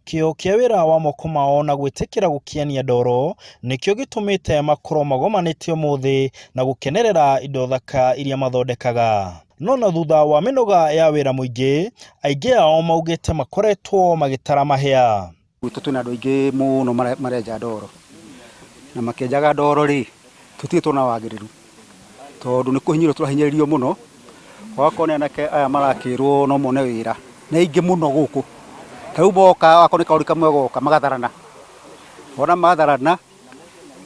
Kĩo kĩa wĩra wa moko mao na gwĩtĩkĩra gũkiania ndoro nĩkĩo gĩtũmĩte makorwo magomanĩtio mũthĩ na gũkenerera indo thaka iria mathondekaga. No na thutha wa mĩnoga ya wĩra mũingĩ, aingĩ ao maugĩte makoretwo magĩtara mahĩa. Gwitũ twĩna andũ aingĩ mũno marenja ndoro. Na makĩenjaga ndoro rĩ, tũtirĩ tuona wagĩrĩru. Tondũ nĩ kũhinyĩrĩrio tũrahinyĩrĩrio mũno. Wakorwo anake aya marakĩrwo no mone wĩra. Nĩ aingĩ mũno gũkũ. Rĩu boka akorwo nĩ kaũri kamwe goka magatharana. Ona matharana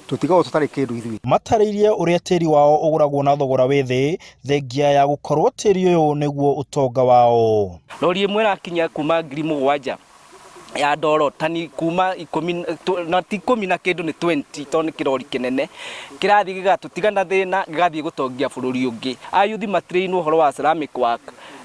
tũtigagwo tũtarĩ kĩndũ ithuĩ. Matarĩirie ũrĩa tĩri wao ũgũragwo na thogora wĩ thĩ, thengia ya gũkorwo tĩri ũyũ nĩguo ũtonga wao. Rori ĩmwe ĩrakinya kuma 7,000 ya ndoro, tani kuma 10 na ti 10 na kĩndũ nĩ 20 tondũ nĩ kĩrori kĩnene. Kĩrathiĩ gĩgatũtigana thĩna, gĩgathiĩ gũtongia bũrũri ũngĩ. Ayuthi matrain ũhoro wa ceramic work.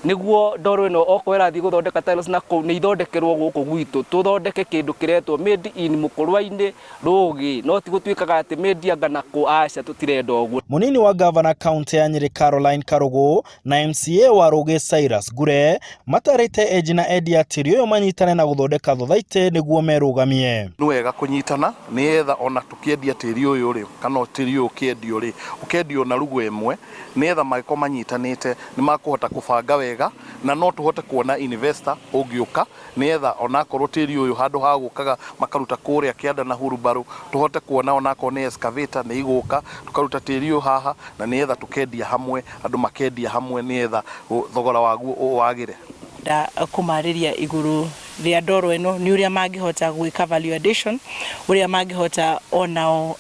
Nĩguo ndoro ĩno okorwo ĩrathiĩ gũthondeka tiles na kũu nĩ ithondekerwo gũkũ gwitũ. Tũthondeke kĩndũ kĩretwo made in Mukurwe-ini Rugi. No ti gũtuĩkaga atĩ made anga na kũ, aca tũtirenda ũguo. Mũnini wa governor county ya Nyeri Caroline Karugu na MCA wa Rugi Cyrus Gure matarĩte Enji na endia tĩri ũyũ manyitane na gũthondeka thothaitĩ nĩguo merũgamie. Nĩ wega kũnyitana nĩgetha ona tũkĩendia tĩri ũyũ rĩ, kana tĩri ũyũ ũkĩendio rĩ, ũkĩendio na rugu ĩmwe nĩgetha magĩkorwo manyitanĩte nĩ makũhota kũbanga wega na no tũhote kuona investor ũngĩũka nĩgetha onakorwo tĩri ũyũ handũ ha gũkaga makaruta kũrĩa kĩanda na hurumbarũ, tũhote kuona onakorwo nĩ excavator nĩ igũka tũkaruta tĩri ũyũ haha na nĩgetha tũkendia hamwe, andũ makendia hamwe nĩgetha thogora waguo wagĩre. Kumarĩria igũrũ rĩa ndoro ĩno nĩ ũrĩa mangĩhota gwĩka value addition, ũrĩa mangĩhota onao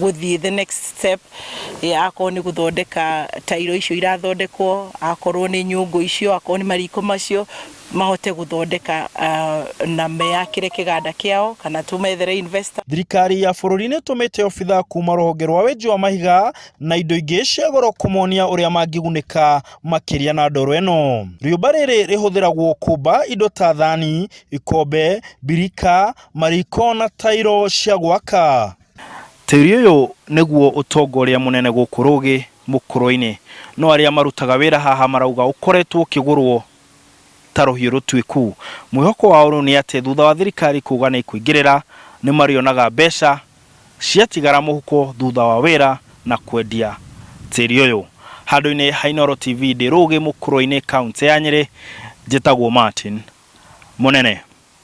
gũthiĩ the next step, akorwo nĩ gũthondeka tairo icio irathondekwo, akorwo nĩ nyũngũ icio, akorwo nĩ mariko macio, mahote gũthondeka na meyakĩre kĩganda kĩao kana tũmethere investor. Thirikari ya bũrũri nĩ tũmĩte obitha kuma rũhonge rwa wenji wa mahiga na indo ingĩ cia goro kũmonia ũrĩa mangĩgunĩka makĩria na ndoro ĩno. Riumba rĩrĩ rĩhũthĩragwo kũmba indo ta thani, ikombe, birika, mariko na tairo cia gwaka. Tĩri ũyũ nĩguo ũtonga ũrĩa mũnene gũkũ Rugi Mukurwe-ini. No arĩa marutaga wĩra haha marauga ũkoretwo ũkĩgũrwo ta rũhiũ rũtuĩku. Mwĩhoko wao nĩ atĩ thutha wa thirikari kuga nĩ kũingĩrĩra nĩ marĩonaga mbeca ciatigara mũhuko thutha wa wĩra na kwendia tĩri ũyũ. Handũ-inĩ ha Inooro TV ndĩ Rugi Mukurwe-ini kaunti ya Nyeri, njĩtagwo Martin Mũnene.